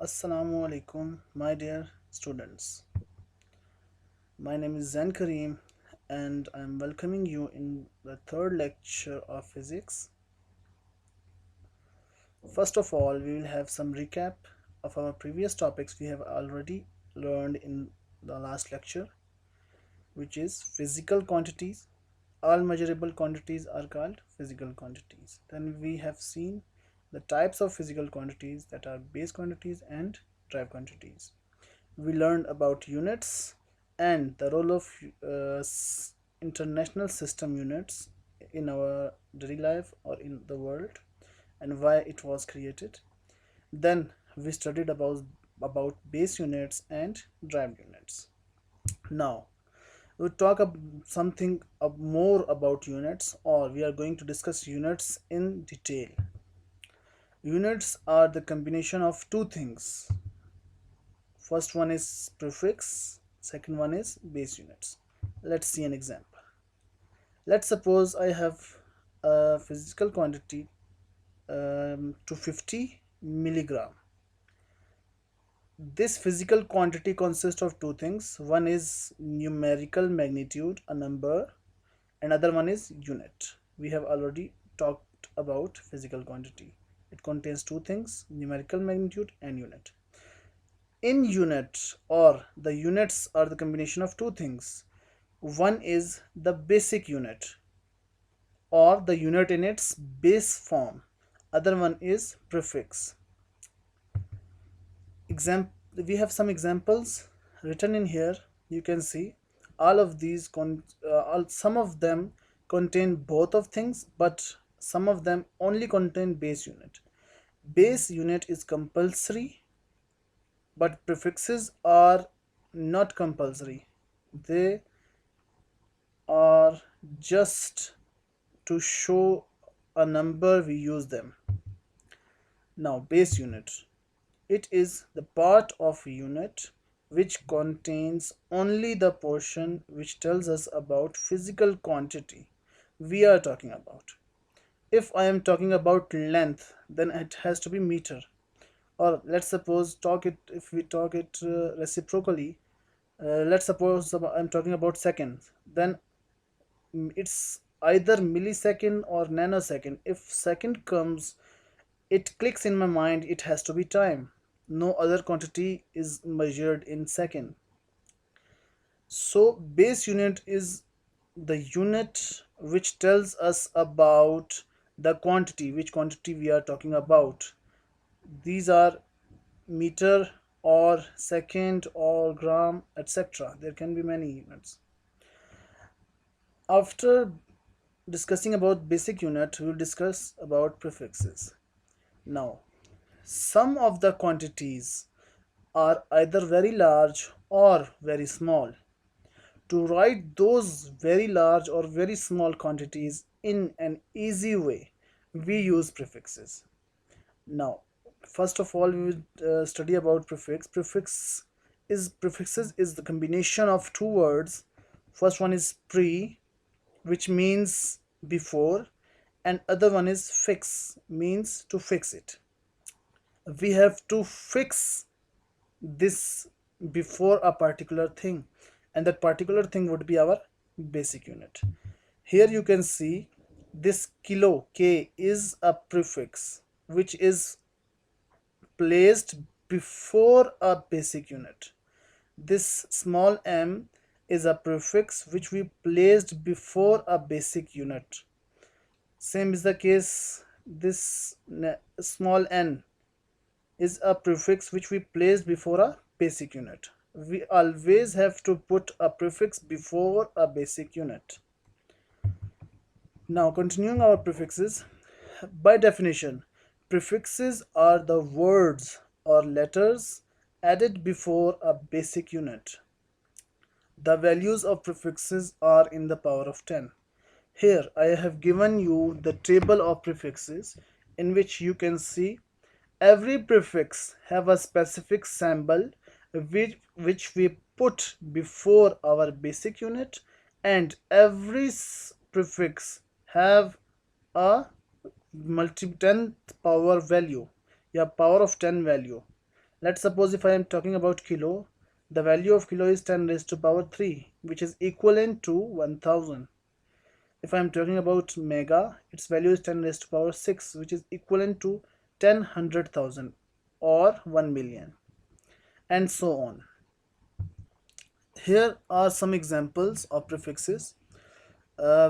Assalamu alaikum, my dear students. My name is Zain Kareem, and I'm welcoming you in the third lecture of physics. First of all, we will have some recap of our previous topics we have already learned in the last lecture, which is physical quantities. All measurable quantities are called physical quantities. Then we have seen the types of physical quantities, that are base quantities and drive quantities. We learned about units and the role of international system units in our daily life or in the world, and why it was created. Then we studied about base units and drive units. Now we'll talk something more about units, or we are going to discuss units in detail. Units are the combination of two things. First one is prefix, second one is base units. Let's see an example. Let's suppose I have a physical quantity to 50 milligram. This physical quantity consists of two things. One is numerical magnitude, a number, another one is unit. We have already talked about physical quantity. It contains two things, numerical magnitude and unit. In unit, or the units are the combination of two things. One is the basic unit, or the unit in its base form. Other one is prefix. We have some examples written in here. You can see all of these some of them contain both of things, but some of them only contain base unit. Base unit is compulsory, but prefixes are not compulsory. They are just to show a number, we use them. Now, base unit. It is the part of a unit which contains only the portion which tells us about physical quantity we are talking about. If I am talking about length, then it has to be meter. Or let's suppose if we talk it reciprocally, let's suppose I'm talking about seconds, then it's either millisecond or nanosecond. If second comes, it clicks in my mind, it has to be time. No other quantity is measured in second. So base unit is the unit which tells us about the quantity, which quantity we are talking about. These are meter or second or gram, etc. There can be many units. After discussing about basic unit, we will discuss about prefixes. Now, some of the quantities are either very large or very small. To write those very large or very small quantities in an easy way, we use prefixes. Now, first of all, we will study about prefix. Prefixes is the combination of two words. First one is pre, which means before, and other one is fix, means to fix it. We have to fix this before a particular thing, and that particular thing would be our basic unit. Here you can see this kilo, k, is a prefix which is placed before a basic unit. This small m is a prefix which we placed before a basic unit. Same is the case, this small n is a prefix which we placed before a basic unit. We always have to put a prefix before a basic unit. Now, continuing our prefixes, by definition, prefixes are the words or letters added before a basic unit. The values of prefixes are in the power of 10. Here I have given you the table of prefixes, in which you can see every prefix have a specific symbol which we put before our basic unit, and every prefix have a multi 10th power value, yeah, power of 10 value. Let's suppose if I am talking about kilo, the value of kilo is 10 raised to power 3, which is equivalent to 1000. If I am talking about mega, its value is 10 raised to power 6, which is equivalent to 10,100,000 or 1 million, and so on. Here are some examples of prefixes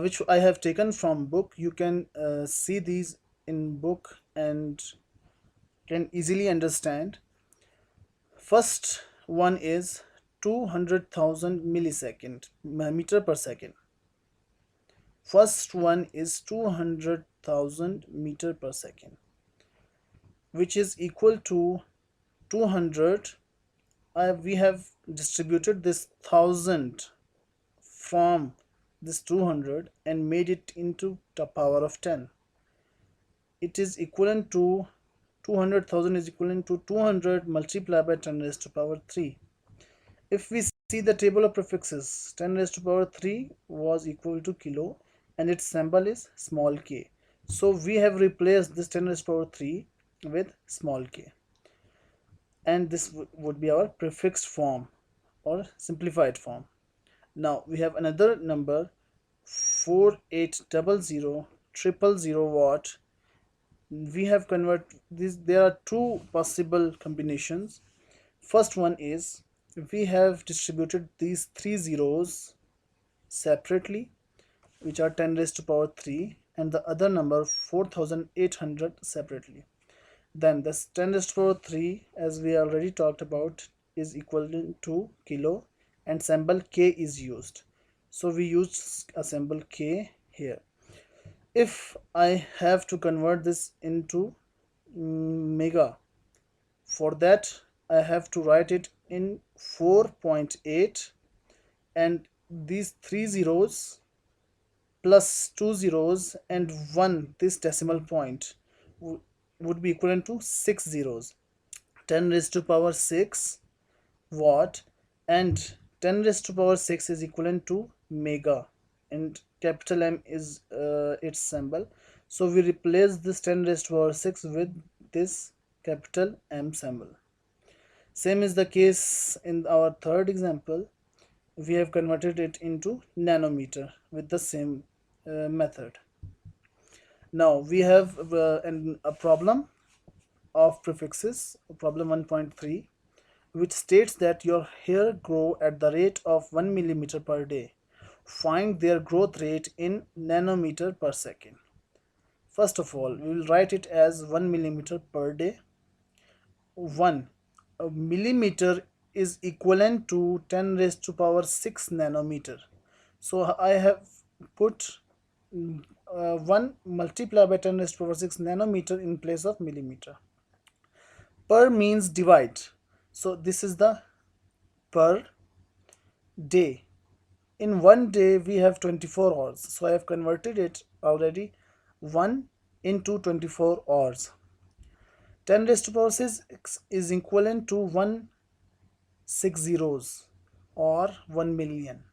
which I have taken from book. You can see these in book and can easily understand. First one is 200,000 millisecond meter per second. First one is 200,000 meter per second, which is equal to 200. We have distributed this 1000 from this 200 and made it into the power of 10. It is equivalent to 200,000 is equivalent to 200 multiplied by 10 raised to power 3. If we see the table of prefixes, 10 raised to power 3 was equal to kilo and its symbol is small k. So we have replaced this 10 raised to power 3 with small k, and this would be our prefixed form or simplified form. Now we have another number 4800,000 we have convert this. There are two possible combinations. First one is we have distributed these three zeros separately, which are 10 raised to power 3, and the other number 4800 separately. Then this 10 raised to power 3, as we already talked about, is equivalent to kilo and symbol k is used. So we use a symbol k here. If I have to convert this into mega, for that I have to write it in 4.8, and these three zeros plus two zeros and one, this decimal point, would be equivalent to 6 zeros. 10 raised to power 6 watt, and 10 raised to power 6 is equivalent to mega, and capital M is its symbol. So we replace this 10 raised to power 6 with this capital M symbol. Same is the case in our third example. We have converted it into nanometer with the same method. Now we have a problem of prefixes, problem 1.3, which states that your hair grow at the rate of 1 millimeter per day. Find their growth rate in nanometer per second. First of all, we will write it as 1 millimeter per day. 1 millimeter is equivalent to 10 raised to power 6 nanometer. So I have put 1 multiplied by 10 raised to power 6 nanometer in place of millimeter. Per means divide. So this is the per day. In one day we have 24 hours. So I have converted it already 1 into 24 hours. 10 raised to power 6 is equivalent to 160 or 1 million.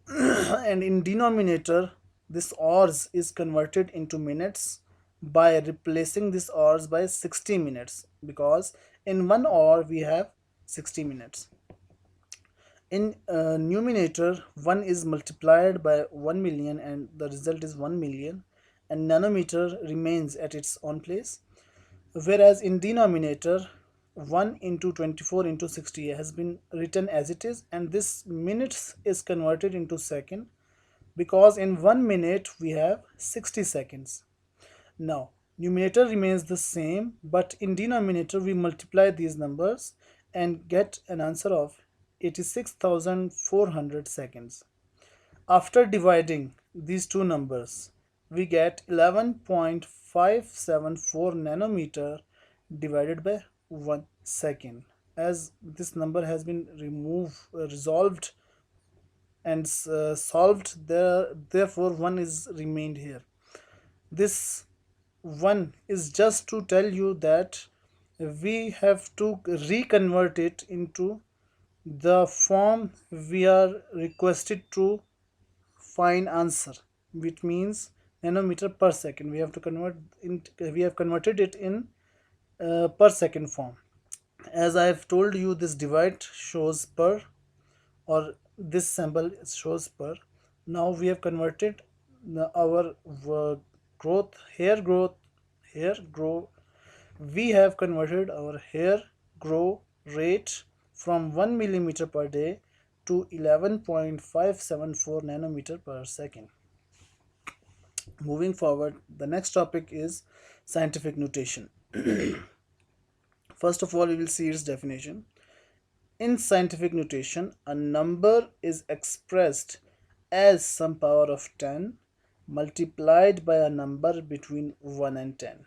And in denominator, this hours is converted into minutes by replacing this hours by 60 minutes, because in 1 hour we have 60 minutes. In numerator, 1 is multiplied by 1 million and the result is 1 million, and nanometer remains at its own place. Whereas in denominator, 1 into 24 into 60 has been written as it is, and this minutes is converted into second, because in 1 minute we have 60 seconds. Now numerator remains the same, but in denominator we multiply these numbers and get an answer of 86,400 seconds. After dividing these two numbers, we get 11.574 nanometer divided by 1 second. As this number has been resolved and solved, therefore 1 is remained here. This 1 is just to tell you that we have to reconvert it into the form we are requested to find answer, which means nanometer per second. We have converted it in per second form. As I have told you, this divide shows per, or this symbol shows per. Now we have converted our growth, hair grow. We have converted our hair grow rate from 1 millimeter per day to 11.574 nanometer per second. Moving forward, the next topic is scientific notation. First of all, we will see its definition. In scientific notation, a number is expressed as some power of 10 multiplied by a number between 1 and 10.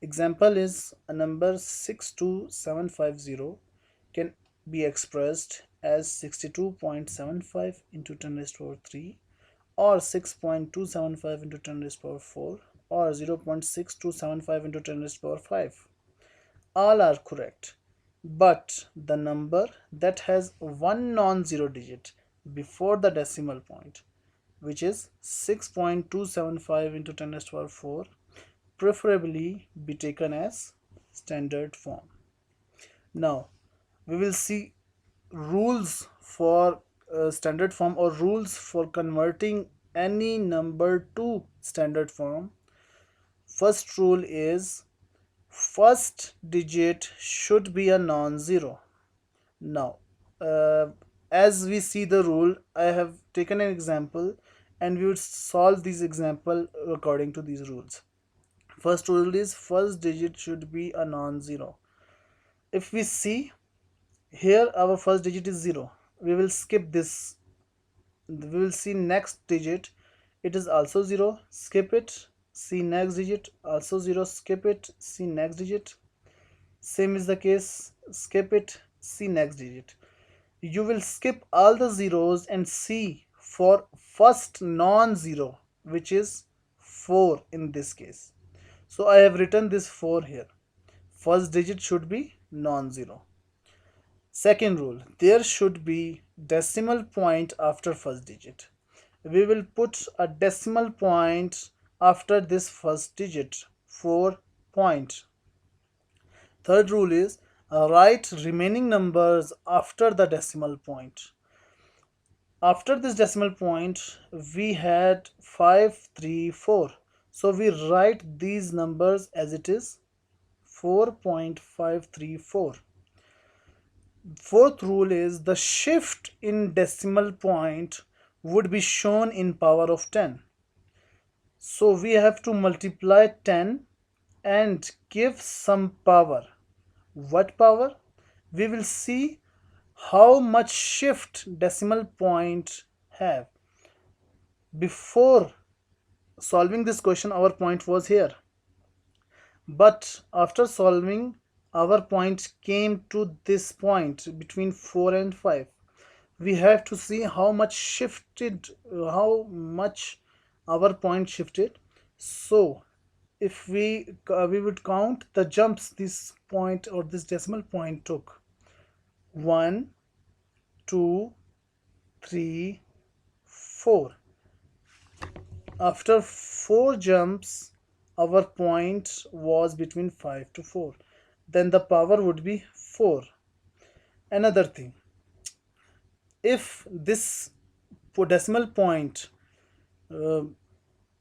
Example is a number 62750 can be expressed as 62.75 into 10 raised to the power 3, or 6.275 into 10 raised to the power 4, or 0.6275 into 10 raised to the power 5. All are correct, but the number that has one non-zero digit before the decimal point, which is 6.275 into 10 raised to the power 4, preferably be taken as standard form. Now we will see rules for standard form, or rules for converting any number to standard form. First rule is first digit should be a non-zero. Now, uh, as we see the rule, I have taken an example and we would solve this example according to these rules. First rule is first digit should be a non-zero. If we see here, our first digit is 0. We will skip this. We will see next digit. It is also 0. Skip it. See next digit. Also 0. Skip it. See next digit. Same is the case. Skip it. See next digit. You will skip all the zeros and see for first non-zero, which is 4 in this case. So I have written this 4 here. First digit should be non-zero. Second rule, there should be decimal point after first digit. We will put a decimal point after this first digit, 4 point. Third rule is write remaining numbers after the decimal point. After this decimal point, we had 534. So we write these numbers as it is 4.534. Fourth rule is the shift in decimal point would be shown in power of 10. So we have to multiply 10 and give some power. What power? We will see how much shift decimal point have. Before solving this question, our point was here. But after solving, our point came to this point between 4 and 5. We have to see how much shifted, how much our point shifted. So if we would count the jumps this point or this decimal point took: 1, 2, 3, 4. After 4 jumps, our point was between 5 to 4. Then the power would be 4. Another thing, if this decimal point uh,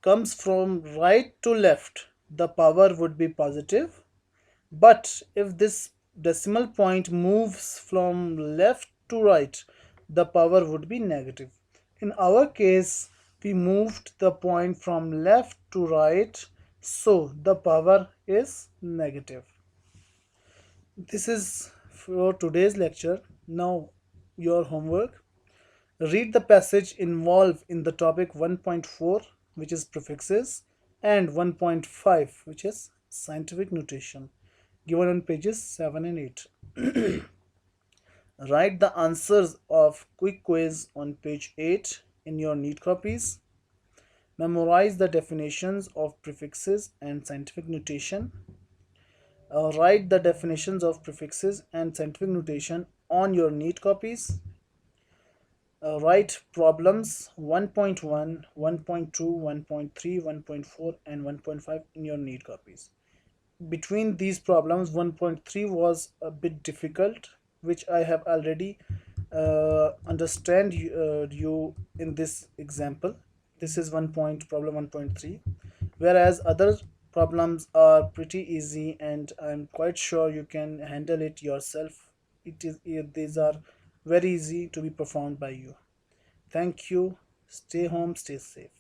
comes from right to left, the power would be positive. But if this decimal point moves from left to right, the power would be negative. In our case, we moved the point from left to right, so the power is negative. This is for today's lecture. Now, your homework. Read the passage involved in the topic 1.4, which is prefixes, and 1.5, which is scientific notation, given on pages 7 and 8. Write the answers of quick quiz on page 8 in your neat copies. Memorize the definitions of prefixes and scientific notation. Write the definitions of prefixes and scientific notation on your neat copies. Write problems 1.1, 1.2, 1.3, 1.4, and 1.5 in your neat copies. between these problems, 1.3 was a bit difficult, which I have already understand you in this example. This is problem 1.3, whereas other problems are pretty easy, and I'm quite sure you can handle it yourself. These are very easy to be performed by you. Thank you. Stay home, stay safe.